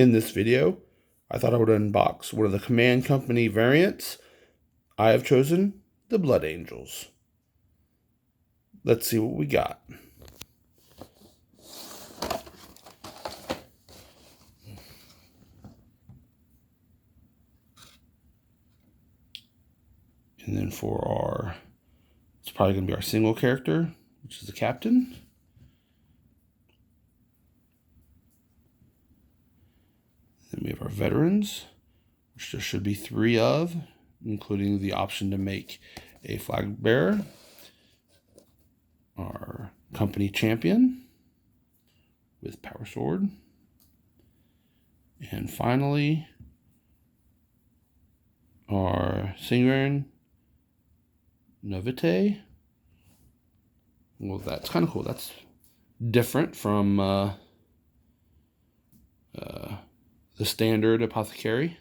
In this video, I thought I would unbox one of the Command Company variants. I have chosen the Blood Angels. Let's see what we got. And then for our, it's probably going to be our single character, which is the captain. Then we have our veterans, which there should be 3 of, including the option to make a flag bearer. Our company champion with power sword. And finally, our singer Novite. Well, that's kind of cool. That's different from the standard apothecary.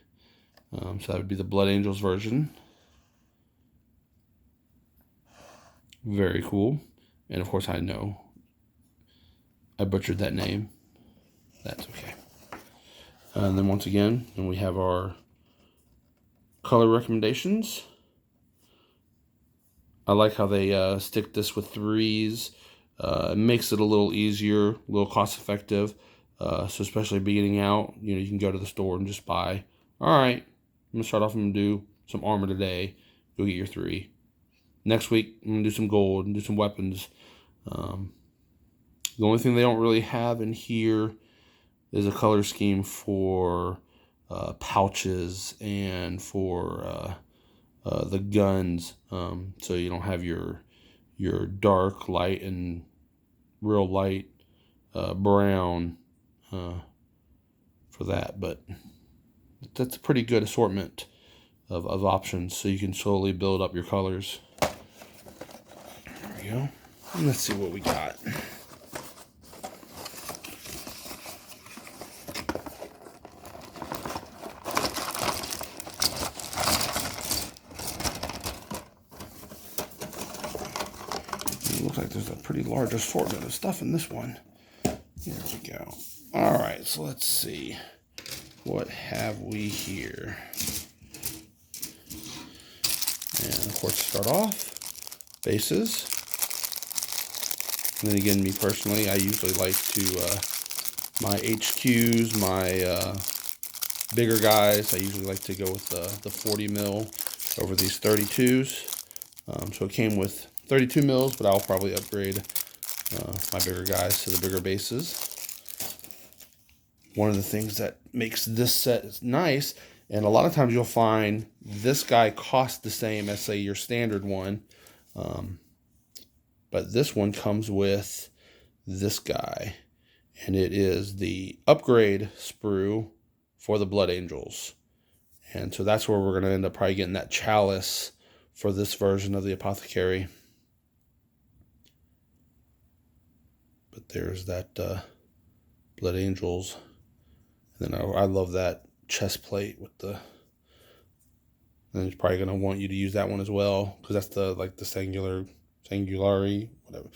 So that would be the Blood Angels version. Very cool. And of course, I know I butchered that name. That's okay. And then once again, we have our color recommendations. I like how they stick this with 3s. It makes it a little easier, a little cost-effective. So especially beginning out, you can go to the store and just buy. All right, I'm gonna start off and do some armor today. Go get your 3. Next week, I'm gonna do some gold and do some weapons. The only thing they don't really have in here is a color scheme for pouches and for the guns. So you don't have your dark, light, and real light brown for that. But that's a pretty good assortment of options, so you can slowly build up your colors. There we go. And let's see what we got. It looks like there's a pretty large assortment of stuff in this one. Here we go. All right, so let's see. What have we here? And of course, start off, bases. And then again, me personally, I usually like to, my HQs, my bigger guys, I usually like to go with the 40 mil over these 32s. So it came with 32 mils, but I'll probably upgrade my bigger guys to the bigger bases. One of the things that makes this set nice, and a lot of times you'll find this guy costs the same as, say, your standard one. But this one comes with this guy, and it is the Upgrade Sprew for the Blood Angels. And so that's where we're going to end up probably getting that chalice for this version of the apothecary. But there's that Blood Angels. And then I love that chest plate with the... And he's probably going to want you to use that one as well, because that's the Sangulari, whatever.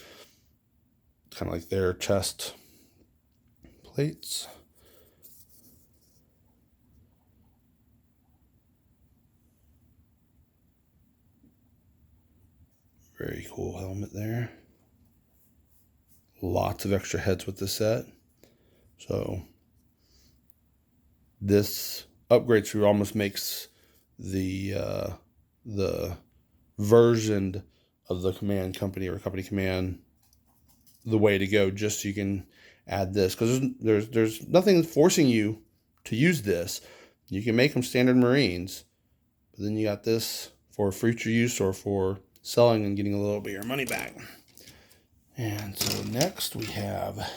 Kind of like their chest plates. Very cool helmet there. Lots of extra heads with this set. So this upgrade Sprew almost makes the version of the Command Company or Company Command the way to go, just so you can add this, because there's nothing forcing you to use this. You can make them standard Marines, but then you got this for future use or for selling and getting a little bit of your money back. And so next we have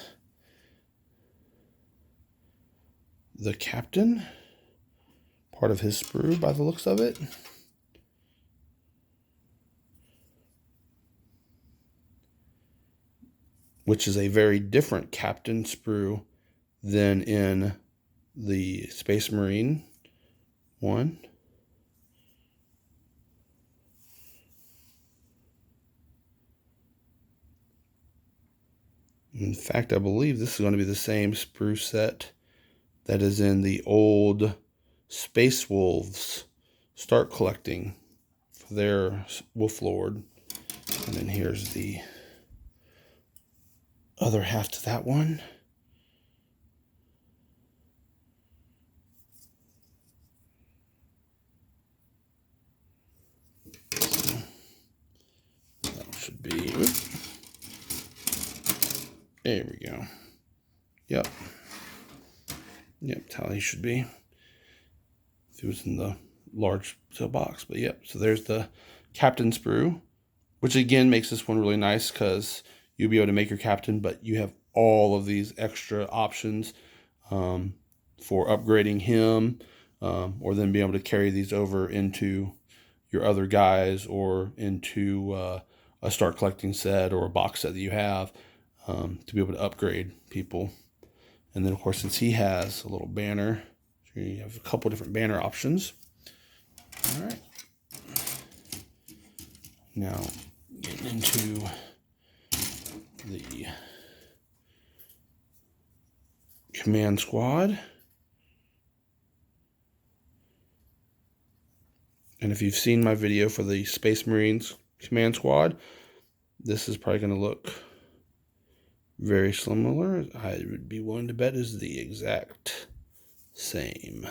the captain, part of his sprue by the looks of it. Which is a very different Captain Sprue than in the Space Marine one. In fact, I believe this is going to be the same Sprue set that is in the old Space Wolves start collecting for their Wolf Lord. And then here's the other half to that one. So that should be, there we go. Yep. Yep, that's how he should be. If he was in the large cell box. But yep, so there's the Captain Sprue, which again makes this one really nice because you'll be able to make your captain, but you have all of these extra options for upgrading him, or then being able to carry these over into your other guys or into a start collecting set or a box set that you have to be able to upgrade people. And then, of course, since he has a little banner, so you have a couple different banner options. All right. Now, getting into the command squad. And if you've seen my video for the Space Marines command squad, this is probably going to look very similar. I would be willing to bet is the exact same.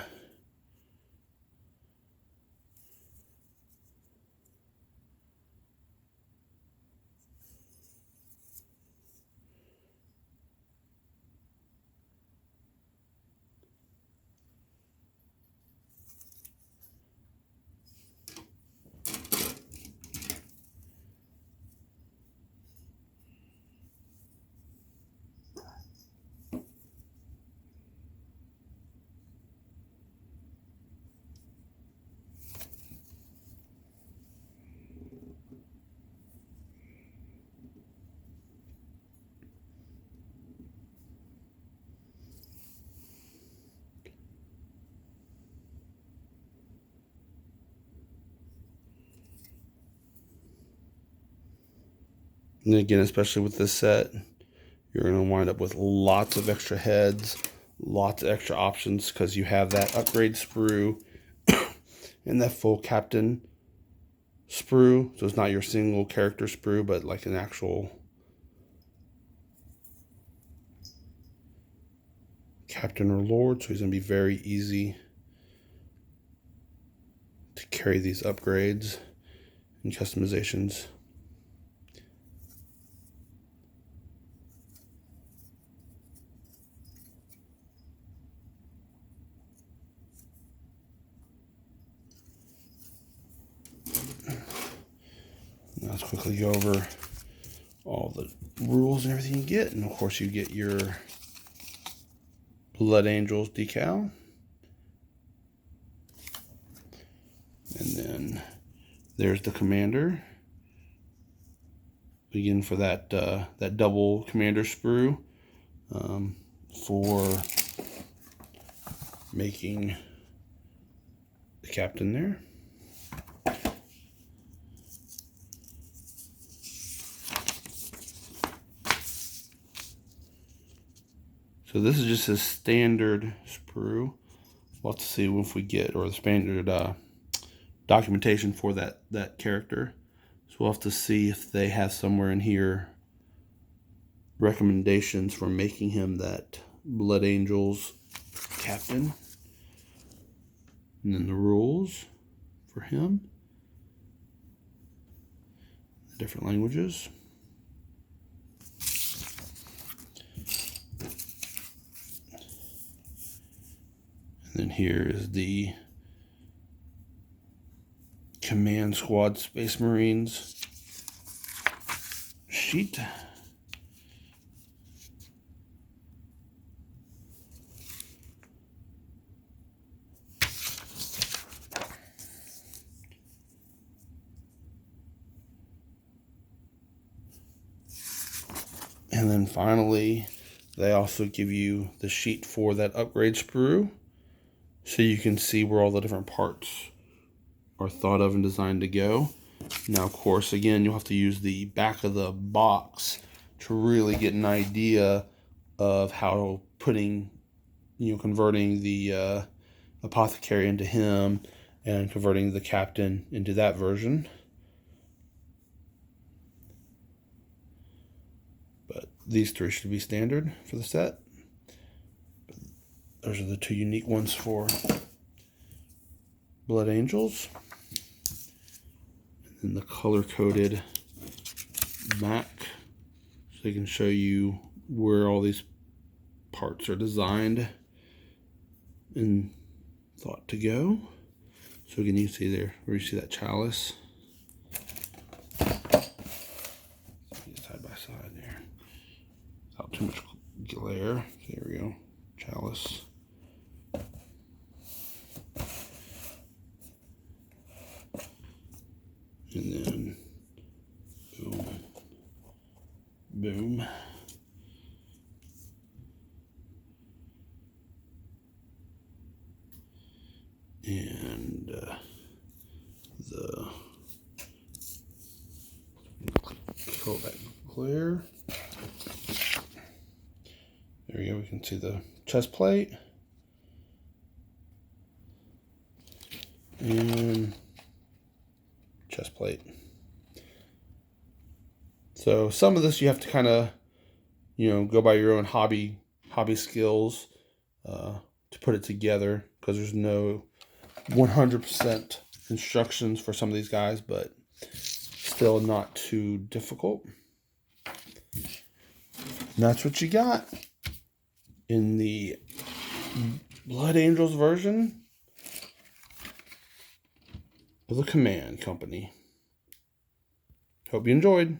And again, especially with this set, you're going to wind up with lots of extra heads, lots of extra options, because you have that upgrade sprue and that full captain sprue. So it's not your single character sprue, but like an actual captain or lord. So he's going to be very easy to carry these upgrades and customizations. Now let's quickly go over all the rules and everything you get. And of course you get your Blood Angels decal. And then there's the commander. Again, for that that double commander sprue for making the captain there. So this is just a standard sprue. We'll have to see if we get, or the standard documentation for that character. So we'll have to see if they have somewhere in here recommendations for making him that Blood Angels captain. And then the rules for him. The different languages. And then here is the Command Squad Space Marines sheet. And then finally, they also give you the sheet for that upgrade sprue, so you can see where all the different parts are thought of and designed to go. Now, of course, again, you'll have to use the back of the box to really get an idea of how putting converting the apothecary into him and converting the captain into that version. But these three should be standard for the set. Those are the two unique ones for Blood Angels. And then the color-coded Mac, so they can show you where all these parts are designed and thought to go. So again, you can see there where you see that chalice. Side by side there. Without too much glare. There we go. Chalice. And then boom. Boom. And the control that glare. There we go. We can see the chest plate and chest plate. So some of this you have to kind of, go by your own hobby skills to put it together, because there's no 100% instructions for some of these guys, but still not too difficult. And that's what you got in the Blood Angels version of the Command Company. Hope you enjoyed.